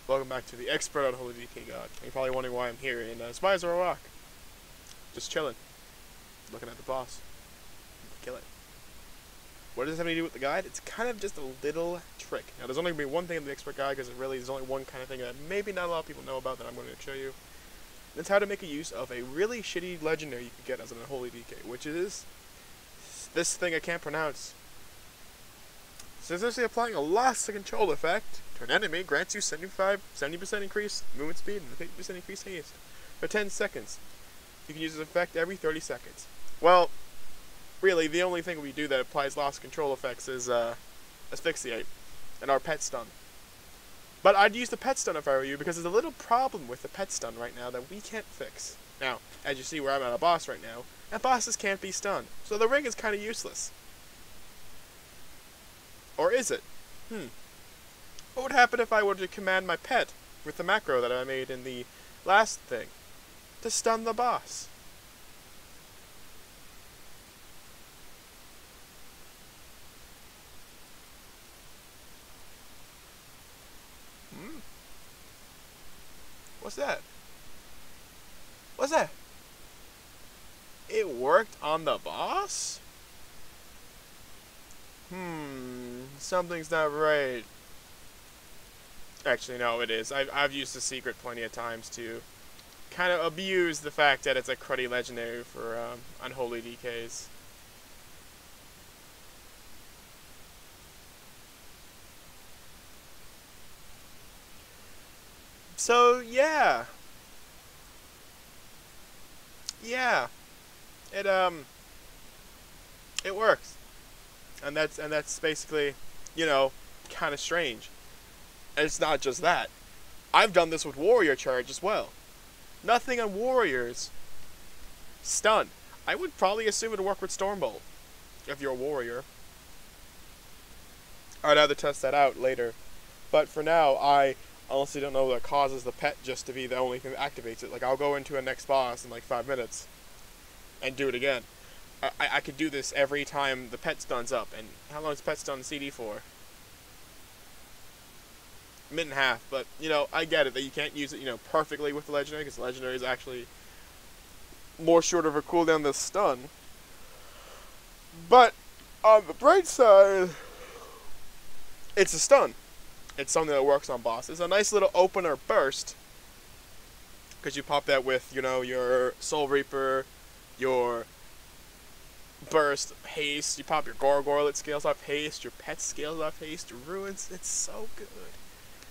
Welcome back to the Expert Unholy DK God. You're probably wondering why I'm here in Spies or Rock. Just chilling. Looking at the boss. Kill it. What does this have to do with the guide? It's kind of just a little trick. Now, there's only going to be one thing in the Expert Guide, because there's only one kind of thing that maybe not a lot of people know about that I'm going to show you. And it's how to make a use of a really shitty legendary you can get as an Unholy DK, which is this thing I can't pronounce. So essentially applying a loss to control effect to an enemy grants you 70% increased movement speed and 50% increased haste for 10 seconds. You can use this effect every 30 seconds. Well, really, the only thing we do that applies loss control effects is asphyxiate and our pet stun. But I'd use the pet stun if I were you, because there's a little problem with the pet stun right now that we can't fix. Now, as you see where I'm at a boss right now, and bosses can't be stunned, so the ring is kind of useless. Or is it? What would happen if I were to command my pet with the macro that I made in the last thing to stun the boss? What's that? What's that? It worked on the boss? Something's not right. Actually, no, it is. I've used the secret plenty of times to kind of abuse the fact that it's a cruddy legendary for Unholy DKs. So, yeah. Yeah. It works. And that's basically, you know, kind of strange. And it's not just that. I've done this with Warrior Charge as well. Nothing on Warriors. Stun. I would probably assume it'd work with Stormbolt if you're a Warrior. I'd have to test that out later. But for now, I honestly don't know what causes the pet just to be the only thing that activates it. Like, I'll go into a next boss in like 5 minutes and do it again. I could do this every time the pet stun's up. And how long is pet stun CD for? A minute and a half. But, you know, I get it that you can't use it, you know, perfectly with the legendary, because the legendary is actually more short of a cooldown than stun. But on the bright side, it's a stun. It's something that works on bosses. A nice little opener burst, because you pop that with, you know, your Soul Reaper, your burst, haste. You pop your Gargoyle, it scales off haste. Your pet scales off haste. Your ruins. It's so good.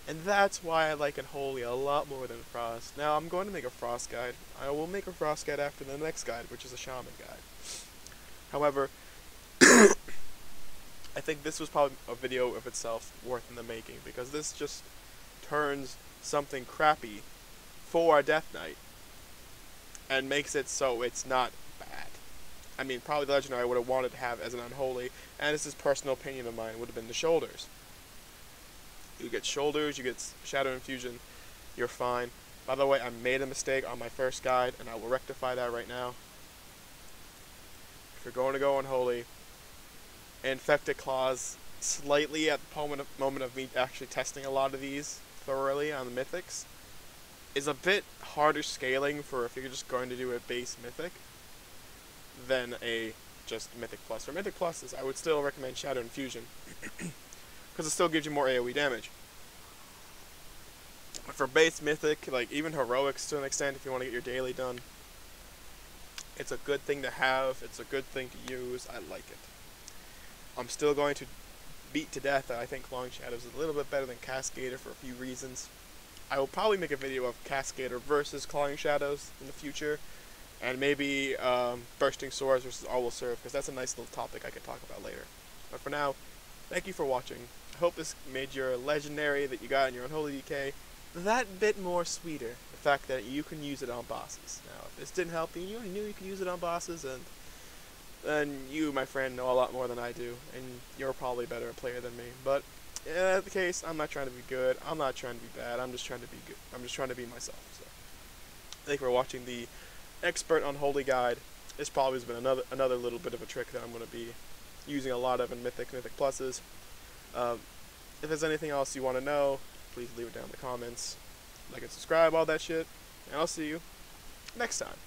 And that's why I like Unholy a lot more than Frost. Now, I'm going to make a Frost guide. I will make a Frost guide after the next guide, which is a Shaman guide. However, I think this was probably a video of itself worth in the making, because this just turns something crappy for a Deathknight and makes it so it's not bad. I mean, probably the legendary I would have wanted to have as an Unholy, and this is personal opinion of mine, would have been the Shoulders. You get Shoulders, you get Shadow Infusion, you're fine. By the way, I made a mistake on my first guide, and I will rectify that right now. If you're going to go Unholy, Infected Claws, slightly at the moment of me actually testing a lot of these thoroughly on the Mythics, is a bit harder scaling for if you're just going to do a base Mythic than a just Mythic Plus. For Mythic Pluses, I would still recommend Shadow Infusion, because it still gives you more AoE damage. But for base Mythic, like even Heroics to an extent, if you want to get your daily done, it's a good thing to have, it's a good thing to use, I like it. I'm still going to beat to death that I think Clawing Shadows is a little bit better than Cascader for a few reasons. I will probably make a video of Cascader versus Clawing Shadows in the future, and maybe Bursting Swords versus All Will Serve, because that's a nice little topic I could talk about later. But for now, thank you for watching. I hope this made your legendary that you got in your Unholy DK that bit more sweeter. The fact that you can use it on bosses. Now, if this didn't help you, you knew you could use it on bosses, and then you, my friend, know a lot more than I do, and you're probably a better player than me. But in that case, I'm not trying to be good. I'm not trying to be bad. I'm just trying to be good. I'm just trying to be myself. So, thank you for watching the Expert Unholy guide. This probably has been another little bit of a trick that I'm going to be using a lot of in Mythic Pluses. If there's anything else you want to know, please leave it down in the comments. Like and subscribe, all that shit. And I'll see you next time.